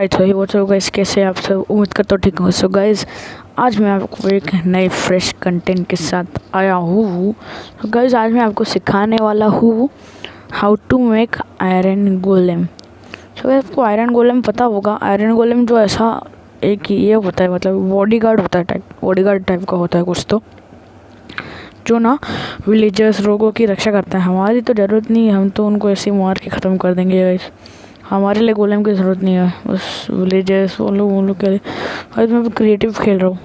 Right so ही WhatsApp guys, कैसे आप सब? उम्मीद करता हूँ ठीक हो। सो गाइस, आज मैं आपको एक नए फ्रेश कंटेंट के साथ आया हूँ। तो गाइस, आज मैं आपको सिखाने वाला हूँ how to make iron golem. So आपको आयरन गोलेम पता होगा। आयरन गोलेम जो ऐसा एक ये होता है, मतलब बॉडीगार्ड होता है, बॉडीगार्ड टाइप का होता है कुछ, तो जो ना विलेजर्स लोगों की रक्षा करता है। हमारी तो ज़रूरत नहीं है, हम तो उनको ऐसे ही मार के ख़त्म कर देंगे गाइस। हमारे लिए गोलेम की ज़रूरत नहीं है, बस विलेजर्स वो लोग के लिए। आज मैं क्रिएटिव खेल रहा हूँ,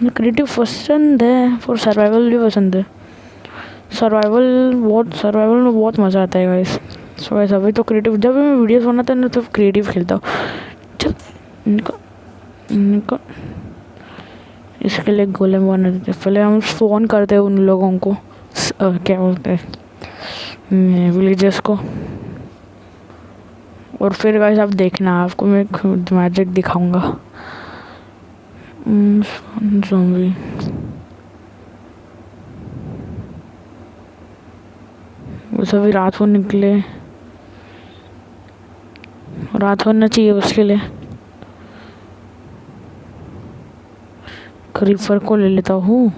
क्रिएटिव पसंद है, और सर्वाइवल भी पसंद है। सर्वाइवल में बहुत मज़ा आता है गाइस। सो गाइस, अभी तो क्रिएटिव, जब भी मैं वीडियोस बनाता हूँ ना तो क्रिएटिव खेलता हूँ। चल इनका इसके लिए गोलेम बना देते। पहले हम स्पॉन करते हैं उन लोगों को, क्या बोलते हैं, विलेजर्स को। और फिर गाइस आप देखना, आपको मैं मैजिक दिखाऊंगा। ज़ॉम्बी वो सभी रात को निकले, रात होना चाहिए उसके लिए। क्रीपर को ले लेता हूँ।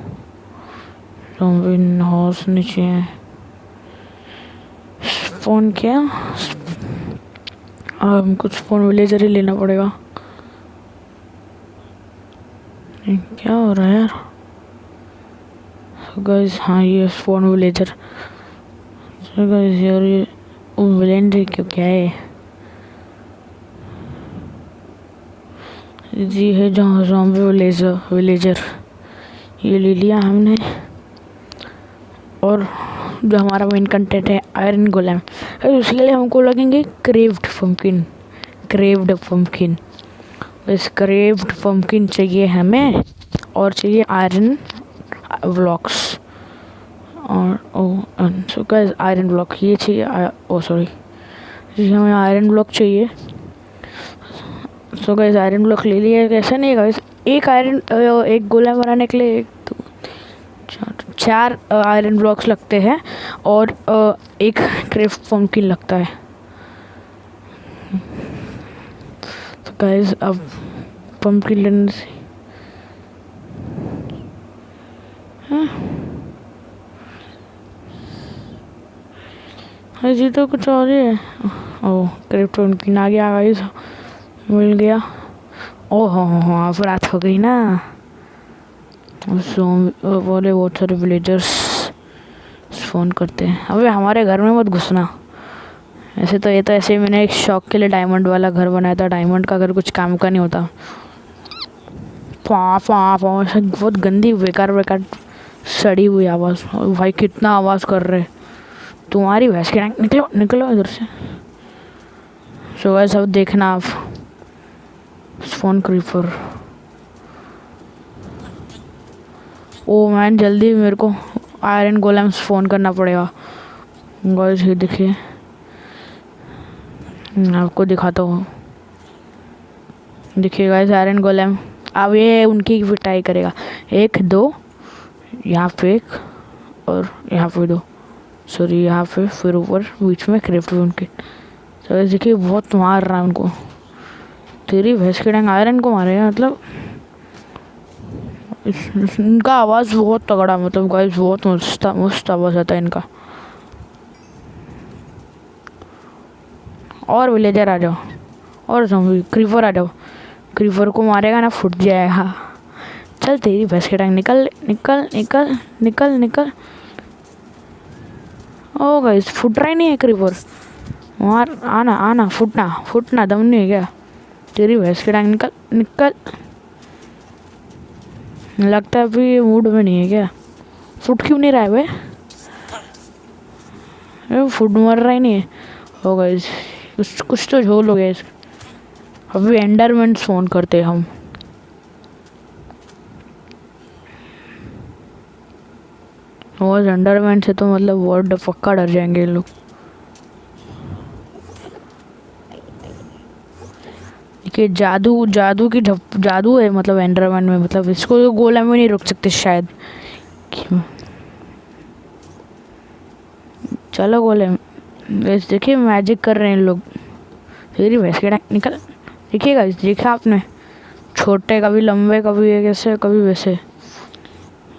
ज़ॉम्बी हाउस नीचे है। स्पॉन किया, कुछ स्पॉन विलेजर ही लेना पड़ेगा। क्या हो रहा है यार? गाइस हाँ, ये स्पॉन विलेजर। गाइस यार, ये विलेंडर क्यों, क्या है जी? है जहाँ ज़ॉम्बी विलेजर ये ले लिया हमने। और जो हमारा मेन कंटेंट है आयरन गोलेम, उसके लिए हमको लगेंगे क्रेव्ड पम्पकिन। बस क्रेव्ड पम्पकिन चाहिए हमें, और चाहिए आयरन ब्लॉक्स। और सो गाइस, आयरन ब्लॉक ये चाहिए। हमें आयरन ब्लॉक चाहिए। सो गाइस, आयरन ब्लॉक ले लिया। ऐसा नहीं है गाइस, एक गोलेम बनाने के लिए चार आयरन ब्लॉक्स लगते हैं, और एक क्रेफ्ट पम्पकिन लगता है। तो गाइस, अब पम्पकिन लेने से जी तो कुछ और ही है। ओह, क्रेफ्ट पम्पकिन आ गया गाइस, मिल गया। ओह हो, अब रात हो गई ना। बोले बहुत सारे विलेजर्स फ़ोन करते हैं। अबे हमारे घर में मत घुसना। ऐसे तो ये तो ऐसे ही मैंने एक शौक के लिए डायमंड वाला घर बनाया था। डायमंड का घर कुछ काम का नहीं होता। ऐसा बहुत गंदी बेकार सड़ी हुई आवाज़। भाई कितना आवाज़ कर रहे तुम्हारी भैंस के। निकलो इधर से। सो गाइस, सब देखना आप। Spawn creeper. ओ मैन, जल्दी मेरे को आयरन गोलेम स्पॉन करना पड़ेगा। गाइस ये देखिए, आपको दिखाता हूँ। देखिए गाइस, आयरन गोलेम अब ये उनकी पिटाई करेगा। 1 2, यहाँ पे 1 और यहाँ पे 2, सॉरी यहाँ पे, फिर ऊपर बीच में क्रेफ्ट उनके। तो देखिए बहुत मार रहा है उनको। तेरी भैंस के डंग, आयरन को मारेगा मतलब। इनका आवाज़ बहुत तगड़ा, मतलब गाइस बहुत मस्त आवाज़ आता है इनका। और विलेजर आ जाओ, और ज़ॉम्बी क्रीपर आ जाओ। क्रीपर को मारेगा ना, फुट जाएगा। चल तेरी भैंस के टांग, निकल। ओ गाइस, फुट रहा ही नहीं है क्रीपर। मार, आना, फुटना दम नहीं है क्या? तेरी भैंस के टांग, निकल। लगता है अभी ये मूड में नहीं है क्या? फुट क्यों नहीं रहा है भाई? फुट मर रहा ही नहीं है। ओ गाइस, कुछ तो झोल हो गया इसका। अभी एंडरमैन फोन करते हम। और एंडरमैन से तो मतलब वर्ड पक्का डर जाएंगे लोग। देखिए जादू है, मतलब एंडरमैन में, मतलब इसको तो गोला में नहीं रोक सकते शायद। चलो गोले, देखिए मैजिक कर रहे हैं लोग। तेरी भैंस के टांग निकल। देखिए गाइस, देखा आपने, छोटे कभी लंबे कभी ऐसे कभी वैसे।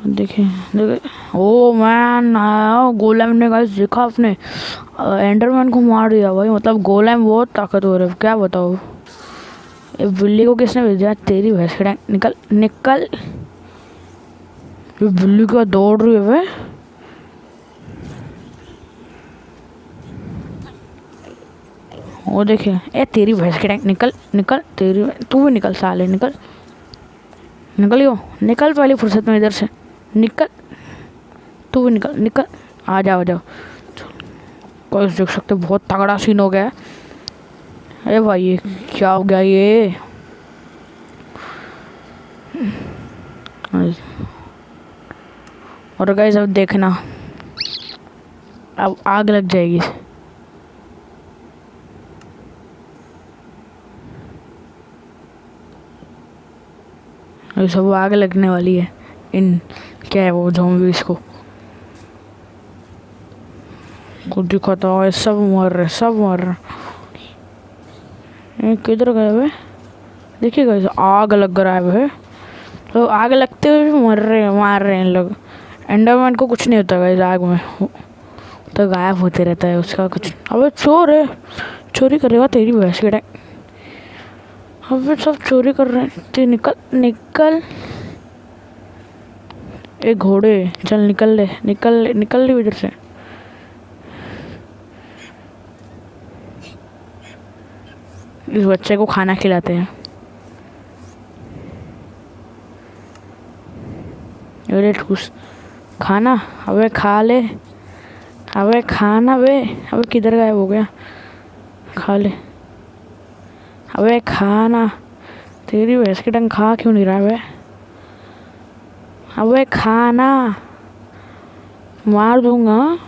देखिए देखिए, ओ मैन आया गोलेम ने गाइस, देखा आपने, एंडरमैन को मार दिया भाई। मतलब गोलेम बहुत ताकतवर है, क्या बताओ। ये बिल्ली को किसने भेजा? तेरी भैंस के टांग निकल निकल। ये बिल्ली क्या दौड़ रही है वे। वो देखे, ए तेरी भैंस के टांग निकल निकल। तेरी तू भी निकल साले, निकल निकलियो, निकल पहली फुर्सत में इधर से निकल। तू भी निकल निकल। आ जाओ आ जाओ। कोई देख सकते, बहुत तगड़ा सीन हो गया है। अरे भाई ये क्या हो गया ये। और गाइस अब देखना, अब आग लग जाएगी। ये सब आग लगने वाली है इन, क्या है वो ज़ॉम्बीज़ को। कुछ दिखाता है, सब मर रहे, सब मर रहे। किधर गए वे? देखिए गाइस, आग लग रहा है वे, तो आग लगते हुए भी मर रहे हैं, मार रहे हैं लोग। एंडरमैन को कुछ नहीं होता गाइस आग में, तो गायब होते रहता है उसका कुछ। अबे चोर है, चोरी करेगा तेरी भैंस के टाइम। अबे सब चोरी कर रहे हैं, तो निकल निकल। ए घोड़े चल निकल ले, निकल ले, निकल ले इधर से। इस बच्चे को खाना खिलाते हैं। अरे ठूस खाना, अबे खा ले, अबे खाना बे। अबे किधर गायब हो गया? खा ले, अबे खाना। तेरी भैंस की टंग खा क्यों नहीं रहा है? अबे खाना, मार दूंगा।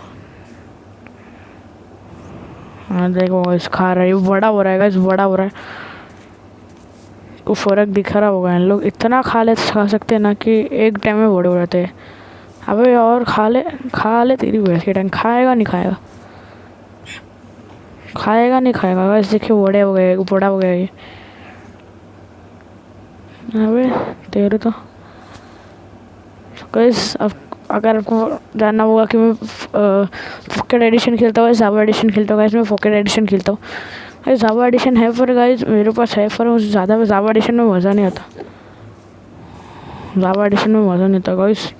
हाँ देखो इस खा रहा है, बड़ा हो रहा है इस, बड़ा हो रहा है। को फर्क दिख रहा होगा, इन लोग इतना खा सकते हैं ना कि एक टाइम में बड़े हो जाते हैं। अबे और खा ले तेरी भैंस की टंग। खाएगा नहीं खाएगा, खाएगा नहीं खाएगा। बस देखिए बड़े हो गए, बड़ा हो गया ये। अबे तेरे तो गाइस, अब अगर आपको जानना होगा कि मैं पॉकेट एडिशन खेलता हूँ, जावा एडिशन खेलता हूँ गाइस, मैं पॉकेट एडिशन खेलता हूँ गाइस। जावा एडिशन है पर गाइस मेरे पास है, पर ज़्यादा जावा एडिशन में मज़ा नहीं आता। जावा एडिशन में मज़ा नहीं आता गाइस।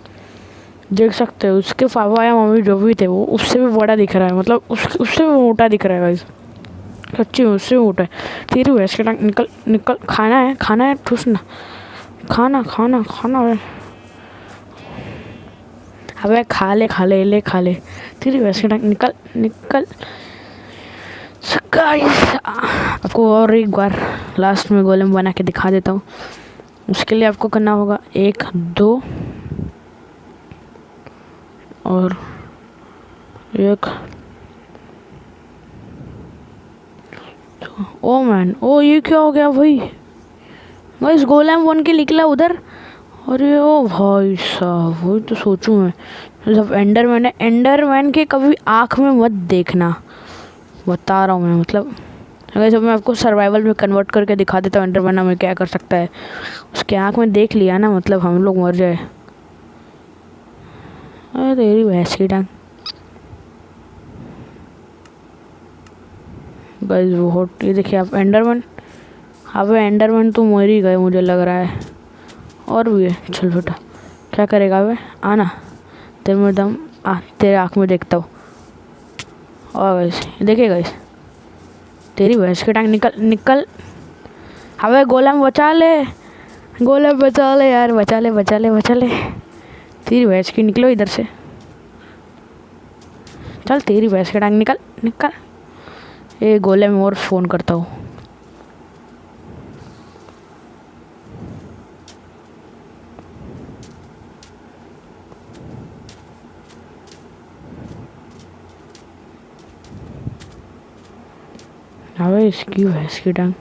देख सकते हो उसके पापा या मम्मी जो भी थे वो उससे भी बड़ा दिख रहा है, मतलब उससे भी मोटा दिख रहा है गाइस, सच्ची में उससे भी मोटा है। तेरी भैंस के टांग निकल निकल। खाना है ठूस ना, खाना खाना खाना है। अबे खा ले ले खा ले। तेरी भैंस के टांग निकल निकल। गाइस आपको और एक बार लास्ट में गोलेम बना के दिखा देता हूँ। उसके लिए आपको करना होगा 1 2 और 1। ओ मैन, ओ ये क्या हो गया भाई? गाइस गोलेम बन के निकला उधर। अरे ओ भाई साहब, वही तो सोचूं मैं, जब एंडरमैन है, एंडरमैन के कभी आँख में मत देखना, बता रहा हूँ मैं। मतलब अगर जब मैं आपको सर्वाइवल में कन्वर्ट करके दिखा देता हूँ एंडरमैन हमें क्या कर सकता है, उसके आँख में देख लिया ना, मतलब हम लोग मर जाए। अरे तेरी भैंस की टांग गाइस, बहुत। ये देखिए आप एंडरमैन, अब एंडरमैन तो मर ही गए मुझे लग रहा है। और भी है, चल बेटा क्या करेगा वे, आना तेरे में दम आ, तेरे आँख में देखता हूँ। और गाइस देखिए गाइस, तेरी भैंस की टांग निकल निकल। अबे गोलेम बचा ले, गोलेम बचा ले यार, बचा ले बचा ले बचा ले। तेरी भैंस की निकलो इधर से, चल तेरी भैंस की टांग निकल निकल। ये गोलेम और फ़ोन करता हूँ। अबे इसकी भैंस की टांग,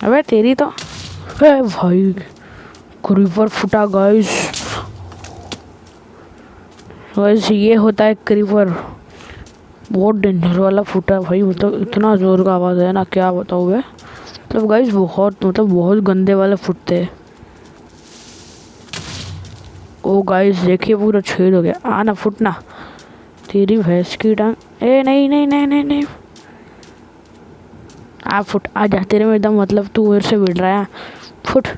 अबे तेरी तो है भाई। क्रीपर फुटा गाइस, वैसे ये होता है क्रीपर, बहुत डेंजर वाला फूटा है भाई, मतलब इतना ज़ोर का आवाज़ है ना, क्या बताऊँ मैं। मतलब गाइस बहुत गंदे वाले फुटते हैं। ओ गाइस देखिए पूरा छेद हो गया, आना फुटना, तेरी भैंस की टांग। ए नहीं नहीं नहीं नहीं नहीं, आ फुट, आ जा, तेरे में एकदम मतलब तू मेरे से भिड़ रहा है। फुट,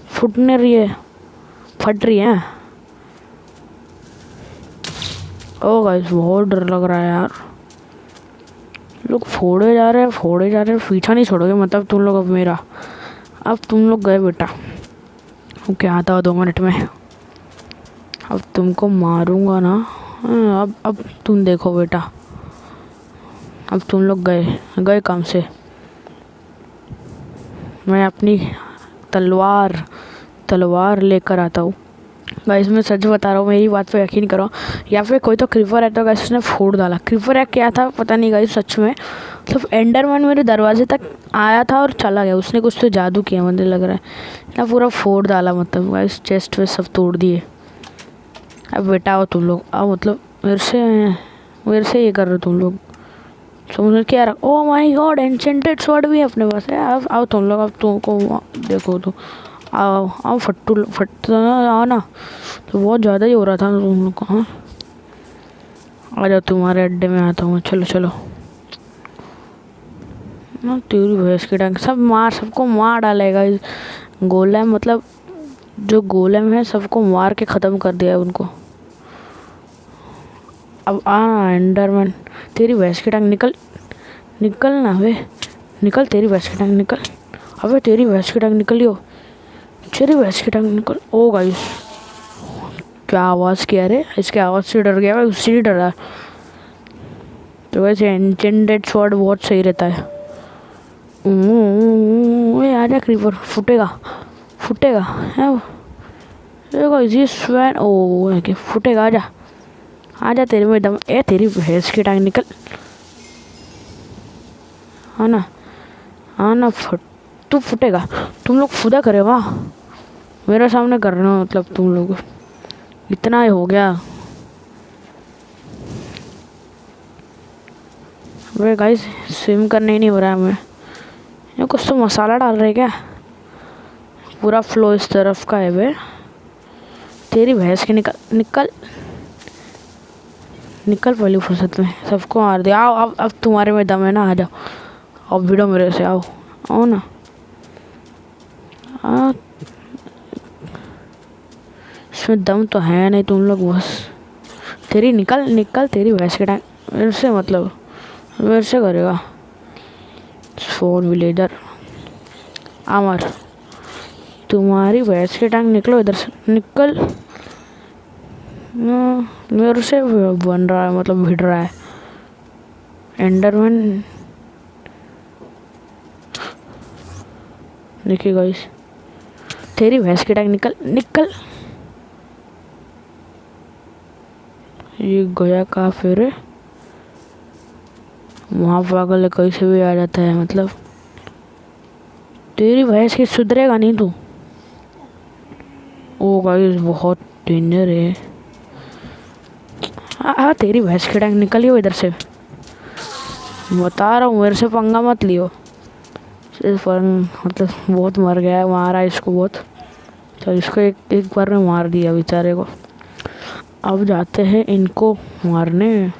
फुटने रही है, फट रही है। ओ गाइस बहुत डर लग रहा है यार, लोग फोड़े जा रहे हैं, पीछा नहीं छोड़ोगे मतलब तुम लोग अब मेरा। अब तुम लोग गए बेटा, क्या आता हो 2 मिनट में, अब तुमको मारूंगा ना। अब तुम देखो बेटा, अब तुम लोग गए काम से। मैं अपनी तलवार लेकर आता हूँ। गाइस मैं सच बता रहा हूँ, मेरी बात पे यकीन करो, या फिर कोई तो क्रीपर है तो गाइस उसने फोड़ डाला। क्रीपर है क्या था पता नहीं गाइस, सच में मतलब एंडरमैन मेरे दरवाजे तक आया था और चला गया, उसने कुछ तो जादू किया मुझे लग रहा है ना, पूरा फोड़ डाला मतलब गाइस, चेस्ट पे सब तोड़ दिए। अब बेटा आओ तुम लोग, आओ, मतलब मेरे से ये कर रहे हो तुम लोग, समझ क्या रहा। Oh my God, enchanted sword भी है अपने पास है। अब आओ तुम लोग, अब तुमको देखो तो, आओ आओ फट आओ ना, तो बहुत ज़्यादा ही हो रहा था तुम लोग को। हाँ आ जाओ, तुम्हारे अड्डे में आता हूँ मैं, चलो चलो ना, तेरी भैंस की टांग, सबको मार डालेगा इस गोलेम, मतलब जो गोलेम है सबको मार के ख़त्म कर दिया है उनको। अब एंडरमैन, तेरी भैंस की टांग निकल ना वे, निकल तेरी भैंस की टांग निकल, अबे तेरी भैंस की टांग निकलियो, तेरी भैंस की टांग निकल। ओ गाइस क्या आवाज़ किया रे, इसके आवाज़ से डर गया मैं, उससे ही डरा। तो वैसे एन्चेंटेड स्वॉर्ड बहुत सही रहता है। आजा क्रीपर, फुटेगा है वो, देखो इसी स्वैन, ओ फुटेगा, आजा तेरे में दम, ए तेरी भैंस की टांग निकल, हाँ ना तू फुटेगा, तुम लोग फुदा करे वाह, मेरे सामने कर रहे हो मतलब तुम लोग, इतना ही हो गया। वे गाइस स्विम करने ही नहीं हो रहा है हमें, ये कुछ तो मसाला डाल रहे क्या, पूरा फ्लो इस तरफ का है वे। तेरी भैंस की निकल पहली फुर्सत में, सबको मार दिया। आओ अब तुम्हारे में दम है ना, आ जाओ, अब भिड़ो मेरे से, आओ ना। इसमें दम तो है नहीं, तुम लोग बस, तेरी निकल तेरी भैंस के टाइम, मेरे से मतलब मेरे से करेगा। फोन विलेजर अमर, तुम्हारी भैंस की टांग निकलो इधर से, निकल, मेरे से बन रहा है मतलब भिड़ रहा है एंडरमैन। देखिए गाइस, तेरी भैंस की टांग निकल, ये गया कहाँ फिर, वहाँ पागल है, कहीं से भी आ जाता है मतलब, तेरी भैंस की सुधरेगा नहीं तू। ओ गाइस बहुत डेंजर है। हाँ तेरी भैंस की टांग निकलियो इधर से, बता रहा हूँ, मेरे से पंगा मत लियो। मतलब बहुत मर गया है, मारा इसको बहुत, तो इसको एक बार में मार दिया बेचारे को। अब जाते हैं इनको मारने।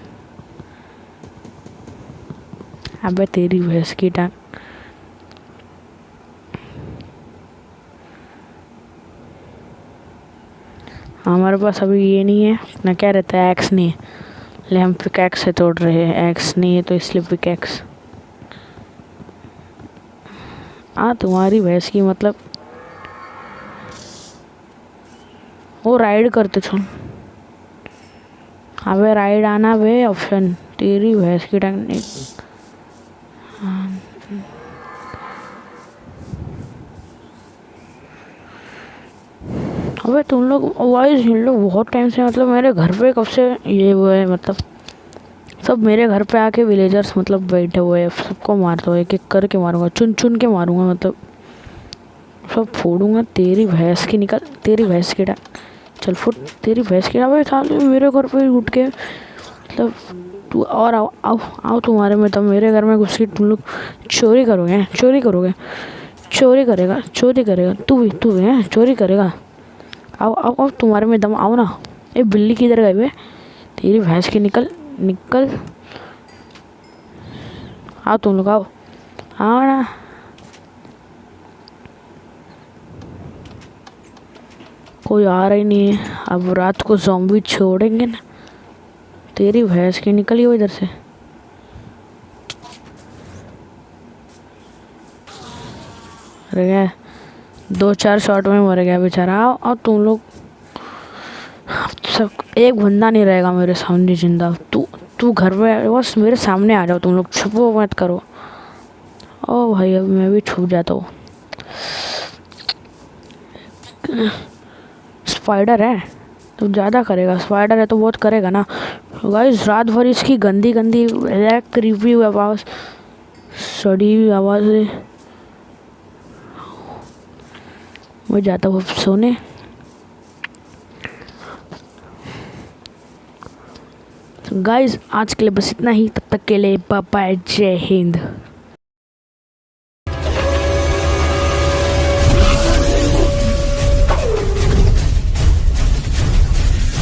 अबे तेरी भैंस की टांग, हमारे पास अभी ये नहीं है ना, क्या रहता है, एक्स नहीं है, ले हम पिकैक्स से तोड़ रहे हैं, एक्स नहीं है तो इसलिए पिकैक्स। तुम्हारी भैंस की मतलब, वो राइड करते सुन, अबे राइड आना बे ऑप्शन, तेरी भैंस की टांग नहीं। अबे तुम लोग वाइज इन लोग बहुत टाइम से मतलब मेरे घर पे कब से ये हुआ है, मतलब सब मेरे घर पे आके विलेजर्स मतलब बैठे हुए हैं, सबको मारता हूँ, एक एक करके मारूंगा, चुन के मारूंगा, मतलब सब फोड़ूंगा। तेरी भैंस की निकल, तेरी भैंस की टांग, चल फुट, तेरी भैंस की अबे साले मेरे घर पे उठ के मतलब तू और आओ आओ आओ तुम्हारे में, तो मेरे घर में घुस के तुम लोग चोरी करोगे, चोरी करोगे, चोरी करेगा तू भी है, चोरी करेगा। आओ आओ आओ तुम्हारे में दम, आओ ना। ए बिल्ली किधर गई बे, तेरी भैंस की, निकल निकल, आओ तुम लोग, आओ आओ ना। कोई आ रही नहीं है, अब रात को ज़ॉम्बी छोड़ेंगे ना। तेरी भैंस की, निकली हो इधर से। अरे गया 2-4 शॉट में मर गया बेचारा। आओ आओ तुम लोग, सब एक बंदा नहीं रहेगा मेरे सामने जिंदा। तू तू घर में बस मेरे सामने आ जाओ, तुम लोग छुपो मत करो। ओ भाई अब मैं भी छुप जाता हूँ। स्पाइडर है तो ज़्यादा करेगा, स्पाइडर है तो बहुत करेगा ना। गाइस रात भर इसकी गंदी गंदी क्रीपी आवाज़, सड़ी हुई आवाज़ है। मैं जाता हूँ सोने। गाइस आज के लिए बस इतना ही, तब तक के लिए बाय बाय, जय हिंद।